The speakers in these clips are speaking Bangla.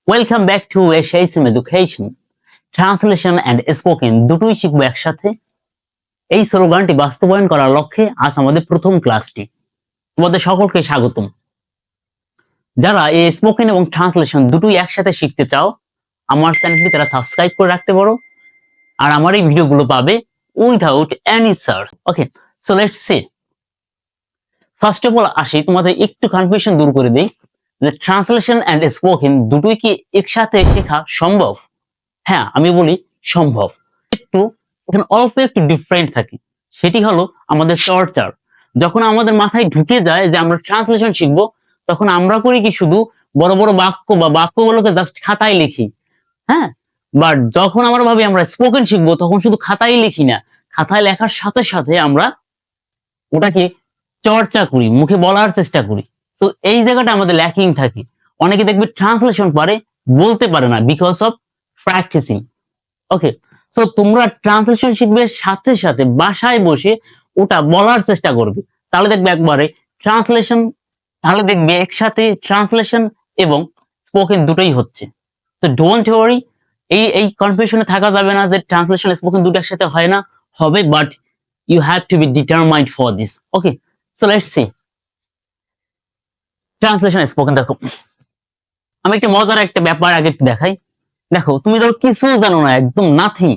Welcome back to Asiaism education. Translation and spoken দুটোই শিখবো একসাথে। এই স্লোগানটি বাস্তবায়ন করার লক্ষ্যে আজ আমাদের প্রথম ক্লাসটি। তোমাদের সকলকে স্বাগতম। যারা এই স্পোকেন এবং ট্রান্সলেশন দুটোই একসাথে শিখতে চাও, আমার চ্যানেলটি তারা সাবস্ক্রাইব করে রাখতে পারো, আর আমার এই ভিডিওগুলো পাবে without any charge. Okay, so let's C. First of all আসি, তোমাদের একটু কনফিউশন দূর করে দেই যে ট্রান্সলেশন অ্যান্ড স্পোকেন দুটোই কি একসাথে শেখা সম্ভব? হ্যাঁ, আমি বলি সম্ভব। একটু এখানে অল্প একটু ডিফারেন্ট থাকে, সেটি হলো আমাদের চর্চার। যখন আমাদের মাথায় ঢুকে যায় যে আমরা ট্রান্সলেশন শিখবো, তখন আমরা করি কি শুধু বড় বড় বাক্য বা বাক্যগুলোকে জাস্ট খাতায় লিখি। হ্যাঁ, বাট যখন আমরা ভাবি আমরা স্পোকেন শিখবো, তখন শুধু খাতায় লিখি না, খাতায় লেখার সাথে সাথে আমরা ওটাকে চর্চা করি, মুখে বলার চেষ্টা করি। তো এই জায়গাটা আমাদের ল্যাকিং থাকে। অনেকে দেখবে ট্রান্সলেশন পারে, বলতে পারে না, because of practising. Okay, so তোমরা ট্রান্সলেশন শিখবে, সাথে সাথে বাসায় বসে ওটা বলার চেষ্টা করবে, তাহলে দেখবে একবারে ট্রান্সলেশন, তাহলে দেখবে একসাথে ট্রান্সলেশন এবং স্পোকেন দুটোই হচ্ছে। তো ডোন্ট ওয়ারি, এই কনফিউশনে থাকা যাবে না যে ট্রান্সলেশন স্পোকেন দুটো একসাথে হয় না, হবে, but you have to be determined for this. Okay, so let's see translation spoken. দেখো, আমি একটা মজার একটা ব্যাপার আগে একটু দেখাই। দেখো, তুমি ধরো কিছু জানো না, একদম নাথিং,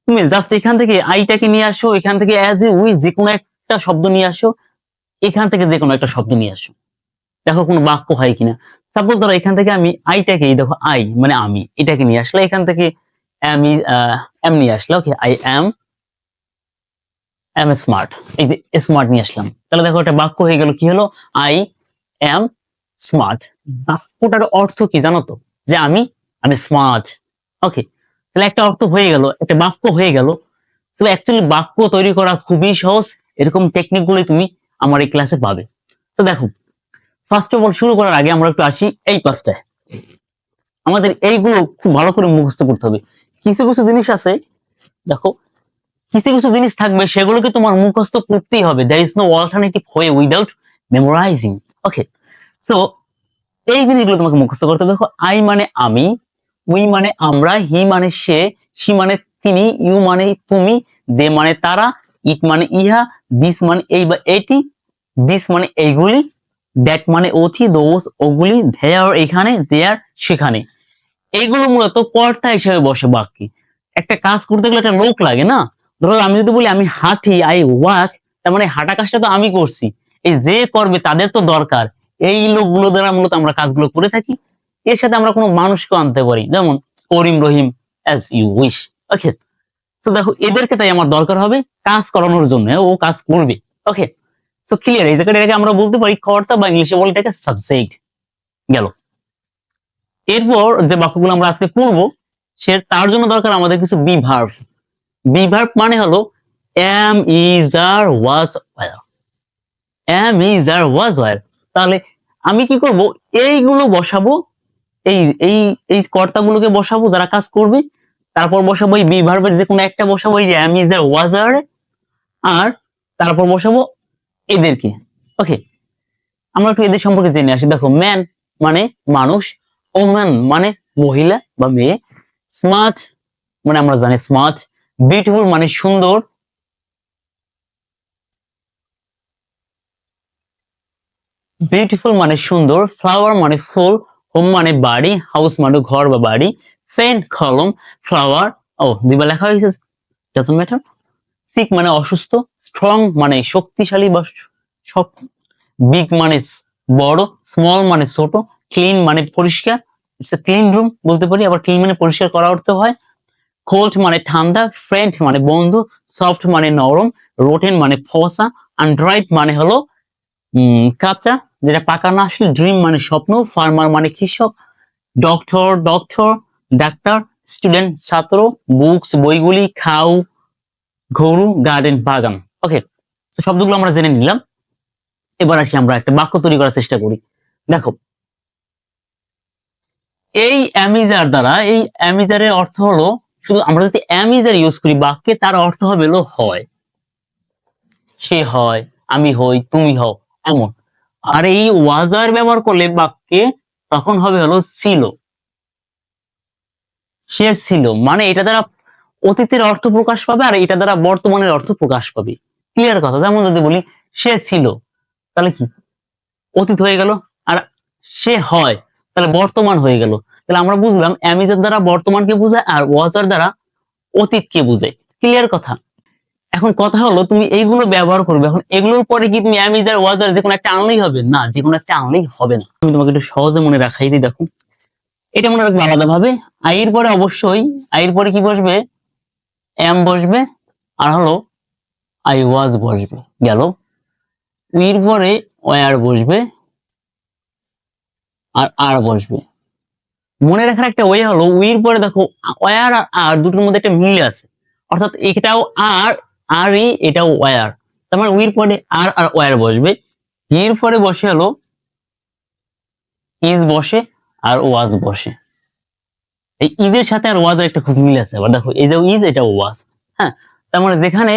তুমি জাস্ট এখান থেকে আইটাকে নিয়ে আসো, এখান থেকে অ্যাজ এ উইচ যে কোনো একটা শব্দ নিয়ে আসো, এখান থেকে যে কোনো একটা শব্দ নিয়ে আসো, দেখো কোনো বাক্য হয় কিনা। সাপোজ ধরো এখান থেকে আমি আইটাকে, দেখো আই মানে আমি, এটাকে নিয়ে আসলে, এখান থেকে এম নিয়ে আসলে, ওকে, আই এম স্মার্ট, এই যে স্মার্ট নিয়ে আসলাম, তাহলে দেখো একটা বাক্য হয়ে গেল। কি হলো? I am smart. বাক্যটার অর্থ কি জানো তো? যে আমি স্মার্ট। ওকে, তাহলে একটা অর্থ হয়ে গেল, একটা বাক্য হয়ে গেল। তো অ্যাকচুয়ালি বাক্য তৈরি করা খুবই সহজ, এরকম টেকনিক গুলো তুমি আমার এই ক্লাসে পাবে। তো দেখো, ফার্স্ট অফ অল শুরু করার আগে আমরা একটু আসি এই পাঁচটায়। আমাদের এইগুলো খুব ভালো করে মুখস্থ করতে হবে। কিছু কিছু জিনিস আছে, দেখো, কিছু কিছু জিনিস থাকবে সেগুলোকে তোমার মুখস্থ করতেই হবে। There is no alternative way without memorising. Okay, so এই জিনিসগুলো তোমাকে মুখস্থ করতে হবে। দেখো, আই মানে আমি, উই মানে আমরা, হি মানে সে, সি মানে তিনি, ইউ মানে তুমি, দে মানে তারা, ইট মানে ইহা, দিস মানে এই বা এটি, দিস মানে এইগুলি, দ্যাট মানে অতি, দোজ ওগুলি, দেয়ার এখানে, দেয়ার সেখানে। এইগুলো মূলত কর্তা হিসেবে বসে বাক্যে। একটা কাজ করতে গেলে একটা লোক লাগে না? ধরো আমি যদি বলি আমি হাঁটি, আই ওয়াক, তার মানে হাঁটা কাজটা তো আমি করছি, এই যে করবে তাদের তো দরকার। এই লোকগুলো দ্বারা মূলত আমরা কাজগুলো করে থাকি। এর সাথে আমরা কোনো মানুষকে আনতে পারি, যেমন করিম, রহিম, অ্যাজ ইউ উইশ। ওকে, তো দেখো, এদেরকে তাই আমার দরকার হবে কাজ করানোর জন্য, ও কাজ করবে। ওকে, সো ক্লিয়ার? এই জায়গাটাকে আমরা বলতে পারি কর্তা, বা ইংলিশে বলে এটাকে সাবজেক্ট। গেল। এরপর যে বাক্যগুলো আমরা আজকে করবো, তার জন্য দরকার আমাদের কিছু বি ভার্ব। বি ভার্ব মানে হলো am, is, are, was, were. Am, is, are, was, were. তাহলে আমি কি করব? এইগুলো বসাবো, এই এই এই কর্তাগুলোকে বসাবো যারা কাজ করবে, তারপর বসাবো এই বি ভার্বের যে কোনো একটা বসাবো, এই যে এম, ইজ, আর, ওয়াজ, আর, আর তারপর বসাবো এদেরকে। ওকে, আমরা একটু এদের সম্পর্কে জেনে আসি। দেখো, ম্যান মানে মানুষ, ওম্যান মানে মহিলা বা মেয়ে, স্মার্ট মানে আমরা জানি স্মার্ট, বিউটিফুল মানে সুন্দর, বিউটিফুল মানে সুন্দর, ফ্লাওয়ার মানে ফুল, হোম মানে বাড়ি, হাউস মানে ঘর বা বাড়ি, ফেন্ট কলম, ফ্লাওয়ার, ও দুইবার লেখা হয়েছে, ডাজন্ট ম্যাটার। সিক মানে অসুস্থ, স্ট্রং মানে শক্তিশালী বা শক্ত, বিগ মানে বড়, স্মল মানে ছোট, ক্লিন মানে পরিষ্কার, ইটস এ ক্লিন রুম বলতে পারি, আবার ক্লিন মানে পরিষ্কার করা অর্থ হয়। কোল্ড মানে ঠান্ডা, ফ্রেন্ড মানে বন্ধু, সফট মানে নরম, রোটেন মানে ফসা, আনড্রাইড মানে হলো কাঁচা, যেটা পাকা না আসলে, ড্রিম মানে স্বপ্ন, ফার্মার মানে কৃষক, ডক্টর ডাক্তার, স্টুডেন্ট ছাত্র, বুকস বইগুলি, খাও গরু, গার্ডেন বাগান। ওকে, তো শব্দগুলো আমরা জেনে নিলাম। এবার আসি আমরা একটা বাক্য তৈরি করার চেষ্টা করি। দেখো, এই অ্যামিজার দ্বারা, এই অ্যামিজারের অর্থ হলো, শুধু আমরা যদি অ্যামিজার ইউজ করি বাক্যে, তার অর্থ হবে হলো হয়, সে হয়, আমি হই, তুমি হও, এমন। আর এই ওয়াজার ব্যবহার করলে বাক্যে, তখন হবে হলো ছিল। সে ছিল, মানে এটা দ্বারা অতীতের অর্থ প্রকাশ পাবে আর এটা দ্বারা বর্তমানের অর্থ প্রকাশ পাবে। ক্লিয়ার কথা? যেমন যদি বলি সে ছিল, তাহলে কি অতীত হয়ে গেল, আর সে হয় তাহলে বর্তমান হয়ে গেল। তাহলে আমরা বুঝলাম অ্যামিজের দ্বারা বর্তমানকে বোঝায় আর ওয়াজার দ্বারা অতীতকে বোঝায়। ক্লিয়ার কথা? এখন কথা হলো তুমি এইগুলো ব্যবহার করবে, এখন এগুলোর পরে কি তুমি অ্যামিজার ওয়াজার যে কোনো একটা আনলেই হবে? না, যে কোনো একটা আনলেই হবে না। আমি তোমাকে একটু সহজে মনে রাখাই দিই। দেখো, এটা মনে রাখবে আলাদা ভাবে। আইয়ের পরে অবশ্যই আইয়ের পরে কি বসবে? এম বসবে, আর হলো আই ওয়াজ বসবে, গেল। উইর পরে ওয়ার বসবে আর আর বসবে। মনে রাখার একটা ওয়ে হলো, উইর পরে দেখো ওয়ার আর আর দুটোর মধ্যে একটা মিল আছে, অর্থাৎ এটাও আর আরই এটাও ওয়ার, তার মানে উইর পরে আর আর ওয়ার বসবে। এর পরে বসে হলো ইজ বসে আর ওয়াজ বসে। এই ইজের সাথে আর ওয়াজের একটা খুব মিল আছে। আবার দেখো, এই যে ইজ, এটা ওয়াজ। হ্যাঁ, তার মানে যেখানে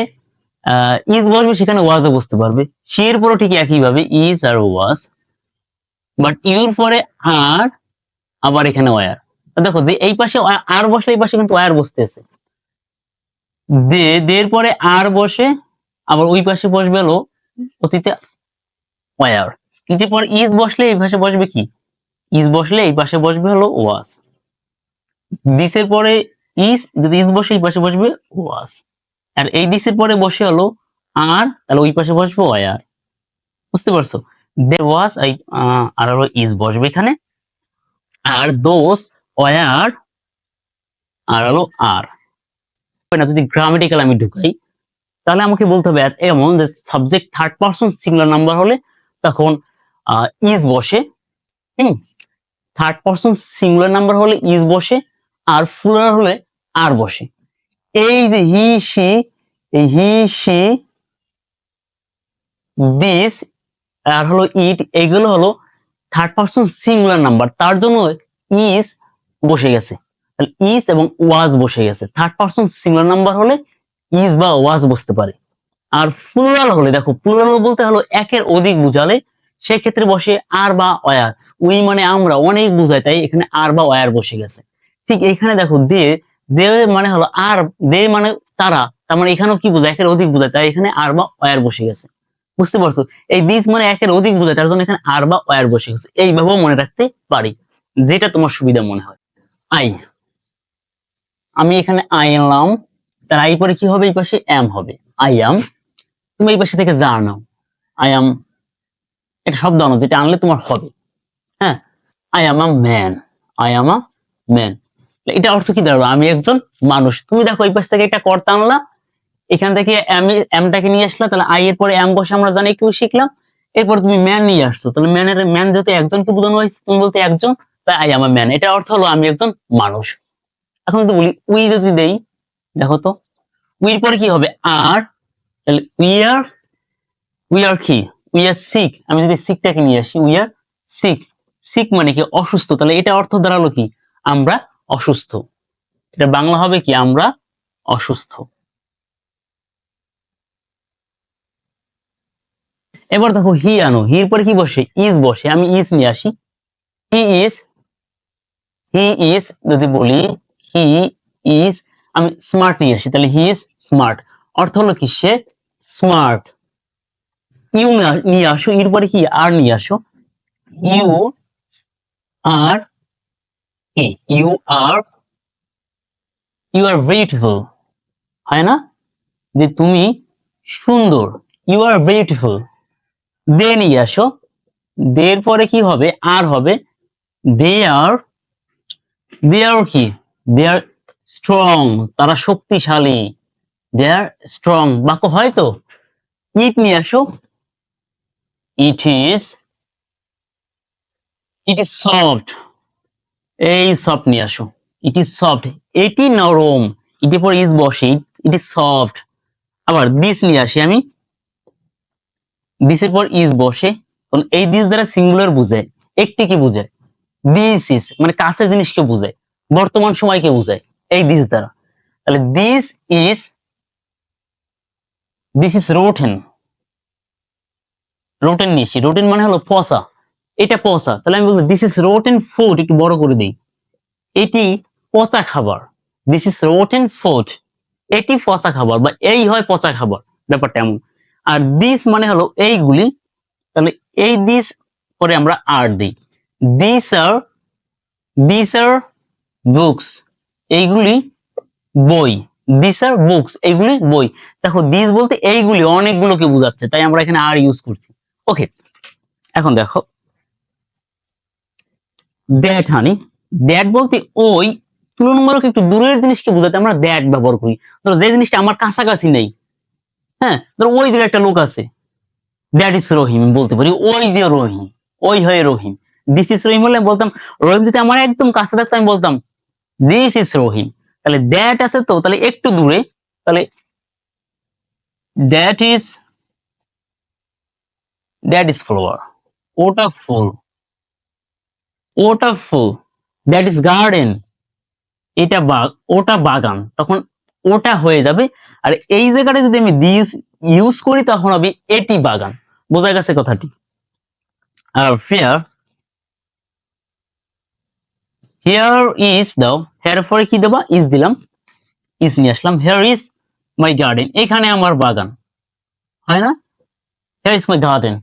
ইজ বসবে সেখানে ওয়াজও বুঝতে পারবে। সি এর পরও ঠিক একই ভাবে is are was, but your পরে আর, আবার এখানে ওয়ার। দেখো যে এই পাশে আর বসে, এই পাশে কিন্তু ওয়ার বসতেছে। দের পরে আর বসে, আবার ওই পাশে বসবে হলো অতীতে ওয়ার। ইটের পর ইজ বসলে এই পাশে বসবে কি? ইজ বসলে এই পাশে বসবে হলো ওয়াজ। দিসের পরে ইজ, যদি ইজ বসে এই পাশে বসবে ওয়াজ। আর এই দিসের পরে বসে হলো আর, তাহলে ওই পাশে বসবে ওয়ার। বুঝতে পারছো? দেয়ার ওয়াজ, আর হলো ইজ বসবে এখানে, আর দোস ওয়ার, আর হলো আর। যদি গ্রামেটিক্যাল আমি ঢুকাই, তাহলে আমাকে বলতে হবে এমন যে subject third person singular number হলে তখন ইজ বসে। থার্ড পারসন সিঙ্গুলার নাম্বার হলে ইজ বসে, আর প্লুরাল হলে আর বসে। এই যে he she, he she, this আর হলো ইট, এগুলো হলো থার্ড পারসন সিঙ্গুলার নাম্বার, তার জন্য ইজ বসে গেছে। তাহলে ইজ এবং ওয়াজ বসে গেছে। থার্ড পারসন সিঙ্গুলার নাম্বার হলে ইজ বা ওয়াজ বসতে পারে। আর প্লুরাল হলে, দেখো প্লুরাল বলতে হলো একের অধিক বুঝালে সেক্ষেত্রে বসে আর বা ওয়ার। উই মানে আমরা, অনেক বুঝায়, তাই এখানে আর বা ওয়ার বসে গেছে। ঠিক এখানে দেখো দে, দে মানে হলো আর, দে মানে তারা, তার মানে এখানেও কি বোঝায়? একের অধিক বোঝায়, তাই এখানে আর বা ওয়ার বসে গেছে। বুঝতে পারছো? এই দিস মানে একের অধিক বোঝায়, তার জন্য এখানে আর বা ওয়ার বসে গেছে। এইভাবেও মনে রাখতে পারি, যেটা তোমার সুবিধা মনে হয়। আই, আমি এখানে আই আনলাম, তার আই পরে কি হবে? এই পাশে এম হবে, আই এম। তুমি এই পাশে থেকে যা নাও, আই এম একটা শব্দ আনো যেটা আনলে তোমার হবে। হ্যাঁ, I am a man, I am a man, এটা অর্থ কি দাঁড়ালো? আমি একজন মানুষ। তুমি দেখো এই পাশ থেকে একটা কর্তা আনলা, এখান থেকে এমটাকে নিয়ে আসলা, তাহলে আই এর পরে এম বসে আমরা জানি, একটু শিখলাম। এরপর তুমি ম্যান নিয়ে আসছো, তাহলে ম্যান যেহেতু একজনকে বোঝানো হয়েছে, তুমি বলতে একজন, তাই আই এম আ ম্যান, এটা অর্থ হলো আমি একজন মানুষ। এখন যদি বলি উই, যদি দেই, দেখো তো উইর পরে কি হবে? আর, তাহলে উই আর কি? We are sick. আমি যদি সিকটাকে নিয়ে আসি, উই আর সিক, সিক মানে কি? অসুস্থ। তাহলে এটা অর্থ দাঁড়ালো কি? আমরা অসুস্থ। এটা বাংলা হবে কি? আমরা অসুস্থ। এবার দেখো হি আনো, হির পরে কি বসে? ইজ বসে। আমি ইজ নিয়ে আসি, হি ইজ, হি ইজ যদি বলি হি ইজ, আমি স্মার্ট নিয়ে আসি, তাহলে হি ইজ স্মার্ট। অর্থ হলো কি? সে স্মার্ট। ইউ নিয়ে আসো, এর পরে কি? আর নিয়ে আসো, you are, you are, you are beautiful, হয় না? যে তুমি সুন্দর, ইউ আর বিউটিফুল। দে নিয়ে আসো, দের পরে কি হবে? আর হবে। দে আর, দে আর কি? দে আর স্ট্রং, তারা শক্তিশালী। দে আর স্ট্রং, বাক্য হয় তো? ইট নিয়ে আসো, it is, it is soft, এই সফট নিয়ে আসো, ইট ইজ সফট, এটি নরম, ইটের পর ইজ বসে, ইট ইজ সফট। আবার দিস নিয়ে আসি আমি, দিসের পর ইজ বসে, এই দিস দ্বারা সিঙ্গুলার বুঝায়, একটি কি বুঝায়? দিস ইজ মানে কাছের জিনিসকে বুঝায়, বর্তমান সময়কে বুঝায় এই দিস দ্বারা। তাহলে this is, this is rotten, rotten নিয়েছি, রোটেন মানে হলো পচা, এটা পচা। তাহলে আমি বলবো দিস ইজ রোটেন ফুড, একটু বড় করে দিই, এটি পচা খাবার, দিস ইজ রোটেন ফুড, এটি পচা খাবার বা এই হয় পচা খাবার, ব্যাপারটা এমন। আর দিস মানে হলো এইগুলি, তাহলে এই দিস পরে আমরা আর দিই, দিস আর বুকস, এইগুলি বই, দিস আর বুকস, এইগুলি বই। দেখো দিস বলতে এইগুলি অনেকগুলোকে বোঝাচ্ছে, তাই আমরা এখানে আর ইউজ করছি। ওকে, এখন দেখো দ্যাট হানি, দ্যাট বলতে ওই, তুলনামূলক একটু দূরের জিনিসকে বোঝাতে আমরা দ্যাট ব্যবহার করি। ধরো যে জিনিসটা আমার কাছাকাছি নেই, হ্যাঁ, ধরো ওই দিকে একটা লোক আছে, দ্যাট ইজ রহিম বলতে পারি, ওই যে রহিম, ওই হয় রহিম। দিস ইজ রহিম হলে বলতাম, রহিম যদি আমার একদম কাছে থাকতো আমি বলতাম দিস ইজ রহিম। তাহলে দ্যাট আছে তো, তাহলে একটু দূরে, তাহলে that is, that is flower, ওটা ফুল, ওটা ফুল। দ্যাট ইজ গার্ডেন, এটা ওটা বাগান, তখন ওটা হয়ে যাবে। আর এই জায়গাটা যদি আমি দিস ইউজ করি তখন হবে এটি বাগান। বোঝা গেছে কথাটি? আর ফেয়ার, হিয়ার ইজ দাও, হেয়ার পরে কি দেবা, ইজ দিলাম, ইজ নিয়ে আসলাম, হিয়ার ইজ মাই গার্ডেন, এখানে আমার বাগান, হয় না? হিয়ার ইজ মাই গার্ডেন,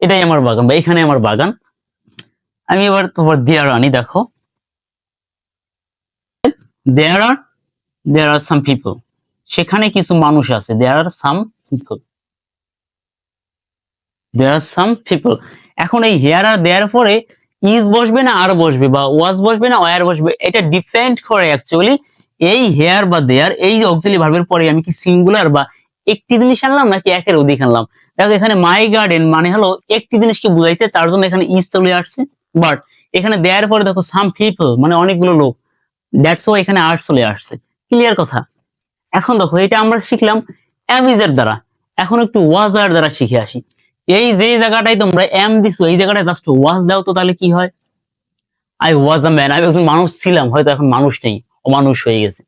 এটাই আমার বাগান বা এখানে আমার বাগান। আমি এবার তোমার দেয়ার আনি, দেখো there are some people, সেখানে কিছু মানুষ আছে, there are some people, there are some people। এখন এই here আর there পরে is বসবে না আর বসবে বা was বসবে না where বসবে, এটা ডিপেন্ড করে অ্যাকচুয়ালি এই here বা there, এই অক্সিলারি ভার্বের পরে আমি কি সিঙ্গুলার বা একটি জিনিস আনলাম নাকি একের অধিক আনলাম। দেখো এখানে মাই গার্ডেন মানে হলো একটি জিনিসকে বুঝাইছে, তার জন্য এখানে is চলে আসছে, বাট এখানে there পরে দেখো some people মানে অনেকগুলো লোক, দ্যাটস ওয়াই এখানে আর চলে আসছে। ক্লিয়ার কথা? এখন দেখো এটা আমরা শিখলাম অ্যামিজের দ্বারা, এখন একটু ওয়াজ এর দ্বারা শিখে আসি। এই যে জায়গাটায় তোমরা এম দিছো, এই জায়গাটায় জাস্ট ওয়াজ দাও তো তাহলে কি হয়? আই ওয়াজ আ ম্যান, আমি একজন মানুষ ছিলাম, হয়তো এখন মানুষ নেই, অমানুষ হয়ে গেছে।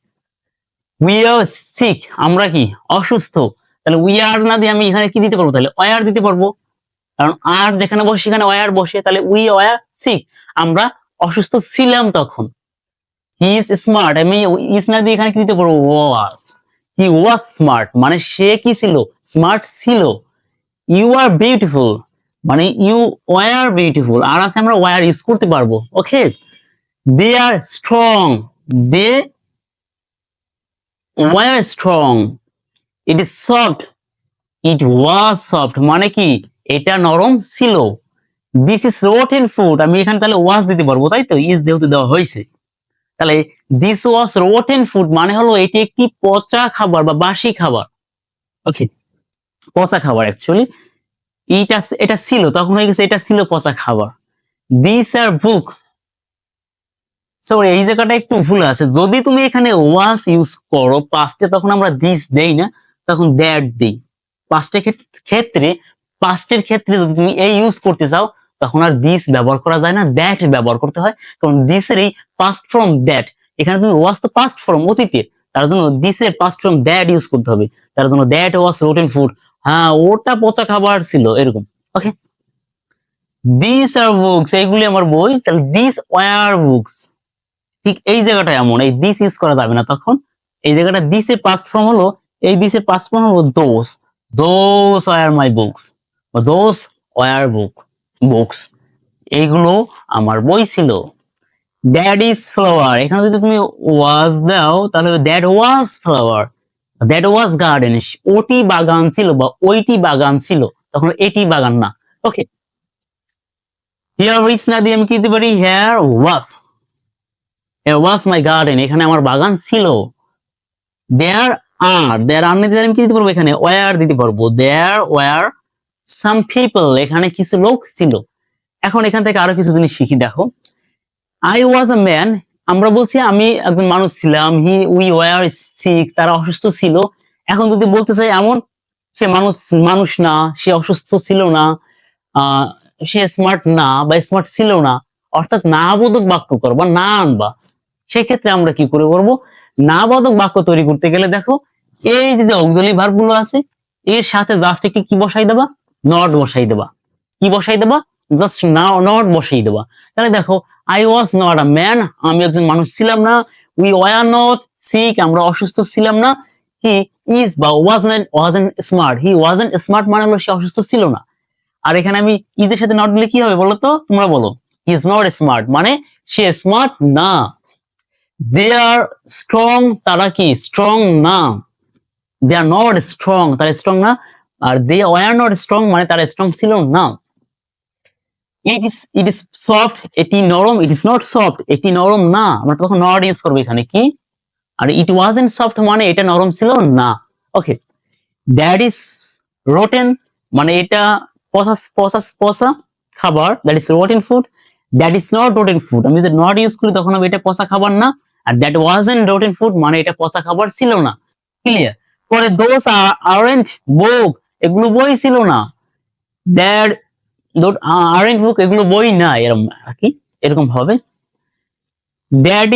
উই আর সিক, আমরা কি অসুস্থ, তাহলে উই আর না দিয়ে আমি এখানে কি দিতে পারবো, তাহলে ওয়ার দিতে পারবো, কারণ আর যেখানে বসে সেখানে ওয়ার বসে, তাহলে উই ওয়ার সিক, আমরা অসুস্থ ছিলাম তখন। হি ইজ স্মার্ট, আমি ইজ না দিয়ে এখানে কি দিতে পারবো, ওয়াজ, হি ওয়াজ স্মার্ট মানে সে কি ছিল, স্মার্ট ছিল। ইউ আর বিউটিফুল মানে ইউ ওয়ার বিউটিফুল, আর আছে আমরা ওয়ার ইউজ করতে পারবো। Okay, they are strong, they were strong, it is soft, it was soft মানে কি এটা নরম ছিল। দিস ইজ রোটেন ফুড, আমি এখানে তাহলে ওয়াজ দিতে পারবো, তাই তো, ইজ যেহেতু দেওয়া হয়েছে। তাহলে দিস ওয়াজ রোটেন ফুড মানে হলো এটি একটি পচা খাবার বা বাসি খাবার। ওকে, পচা খাবার অ্যাকচুয়ালি, এটা ছিল, তখন হয়ে গেছে এটা ছিল পচা খাবার। দিস আর বুক, সরি এই জায়গাটা একটু ভুল আছে, যদি তুমি এখানে ওয়াজ ইউজ করো পাস্টে তখন আমরা দিস দেই না, তখন দ্যাট দেই। পাস্টের ক্ষেত্রে, পাস্টের ক্ষেত্রে যদি তুমি এই ইউজ করতে চাও তখন আর দিস ব্যবহার করা যায় না, দ্যাট ব্যবহার করতে হয়, কারণ দিসের এই পাস্ট ফর্ম দ্যাট, এখানে তুমি ওয়াজ তো পাস্ট ফর্ম অতীতে, তার জন্য দিসের পাস্ট ফর্ম দ্যাট ইউজ করতে হবে, তার জন্য দ্যাট ওয়াজ রোটেন ফুড, হ্যাঁ ওটা পচা খাবার ছিল এরকম। ওকে, দিস আর বুকস, এইগুলি আমার বই, তাহলে দিস ওয়ার বুকস, ঠিক এই জায়গাটা এমন, এই দিস ইউজ করা যাবে না তখন, এই জায়গাটা দিসের পাস্ট ফর্ম হলো, এই দিসের পাস্ট ফর্ম হলো those, those were my books, those were books, এইগুলো আমার বই ছিল। দ্যাট ইজ ফ্লাওয়ার, এখানে যদি তুমি ওয়াজ দাও তাহলে that was flower, that was garden, ওটি বাগান ছিল বা ওইটি বাগান ছিল, তখন এটি বাগান না। ওকে, হিয়ার ইজ না দিয়ে আমি কি দিতে পারি, হিয়ার ওয়াজ মাই গার্ডেন, এখানে আমার বাগান ছিল। দেয়ার আর নিতে আমি কি দিতে পারবো, এখানে ওয়ার দিতে পারবো, দেয়ার ওয়ার সাম পিপল, এখানে কিছু লোক ছিল। এখন এখান থেকে আরো কিছু জিনিস শিখি, দেখো আই ওয়াজ আ ম্যান, আমরা বলছি আমি একজন মানুষ ছিলাম, উই ওয়ার সিক, তারা অসুস্থ ছিল। এখন যদি বলতে চাই এমন, সে মানুষ না, সে অসুস্থ ছিল না, সে স্মার্ট না বা স্মার্ট ছিল না, অর্থাৎ না বোধক বাক্য করবা, না আনবা, সেক্ষেত্রে আমরা কি করে করবো, না বোধক বাক্য তৈরি করতে গেলে দেখো এই যে অক্সিলারি ভার্ব গুলো আছে এর সাথে জাস্ট একটি কি বসাই দেবা, নট বসাই দেবা, কি বসাই দেবা, জাস্ট নট বসাই দেবা। তাহলে দেখো I was not a man, আমি একজন মানুষ ছিলাম না। উই ওয়ার নট সিক, আমরা অসুস্থ ছিলাম না। হি ইজ বা wasn't smart, he wasn't smart মানে হলো সে অসুস্থ ছিল না। আর এখানে আমি ইজের সাথে নট দিলে কি হবে বলো তো, তোমরা বলো। হি ইজ নট স্মার্ট মানে সে স্মার্ট না। দে আর স্ট্রং, তারা কি স্ট্রং না। দে আর নট স্ট্রং, তারা স্ট্রং না। আর দে ওয়ার নট স্ট্রং মানে তারা স্ট্রং ছিল না। ইট ইজ সফট, এটি নরম। ইট ইজ নট সফট, এটি নরম না। আমরা তখন নট ইউজ করবো এখানে কি। আর ইট ওয়াজন্ট সফট মানে এটা নরম ছিল না। ওকে, দ্যাট ইজ রোটেন মানে এটা পচা পচা পচা খাবার। That is rotten food. That is not rotten food, আমি যদি নট ইউজ করি তখন হবে এটা পচা খাবার না। আর দ্যাট ওয়াজন্ট রোটেন ফুড মানে এটা পচা খাবার ছিল না। ক্লিয়ার। পরে দোস আরেন্ট বুক, এগুলো বই ছিল না। দ্যাট আরেন্ট বুক, এগুলো বই না, এরকম কি এরকম হবে। দ্যাট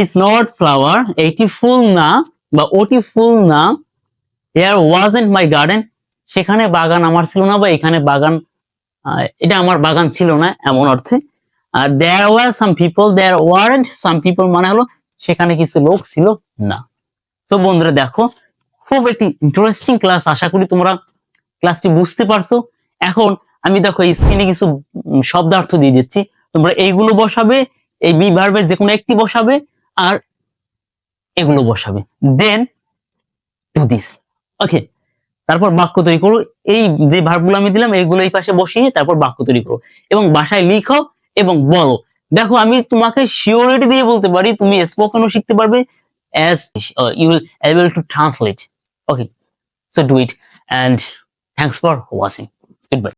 ইজ নট ফ্লাওয়ার, এটি ফুল না বা ওটি ফুল না। দেয়ার ওয়াজন্ট মাই গার্ডেন, সেখানে বাগান আমার ছিল না বা এখানে বাগান এটা আমার বাগান ছিল না এমন অর্থে। আর there were some people, there weren't some people মানে হলো সেখানে কিছু লোক ছিল না। তো বন্ধুরা দেখো, খুব একটি ইন্টারেস্টিং ক্লাস, আশা করি তোমরা ক্লাসটি বুঝতে পারছো। এখন আমি দেখো এই স্ক্রিনে কিছু শব্দার্থ দিয়ে দিচ্ছি, তোমরা এইগুলো বসাবে, এই বি ভার্বের যে কোনো একটি বসাবে আর এগুলো বসাবে, দেন ডু দিস। ওকে, তারপর বাক্য তৈরি করো। এই যে ভার্বগুলো আমি দিলাম এইগুলো এই পাশে বসিয়ে তারপর বাক্য তৈরি করো এবং বাসায় লিখো এবং বলো। দেখো আমি তোমাকে সিওরিটি দিয়ে বলতে পারি তুমি স্পোকেনও শিখতে পারবে, as you will able to translate. Okay, so do it, and thanks for watching. Goodbye.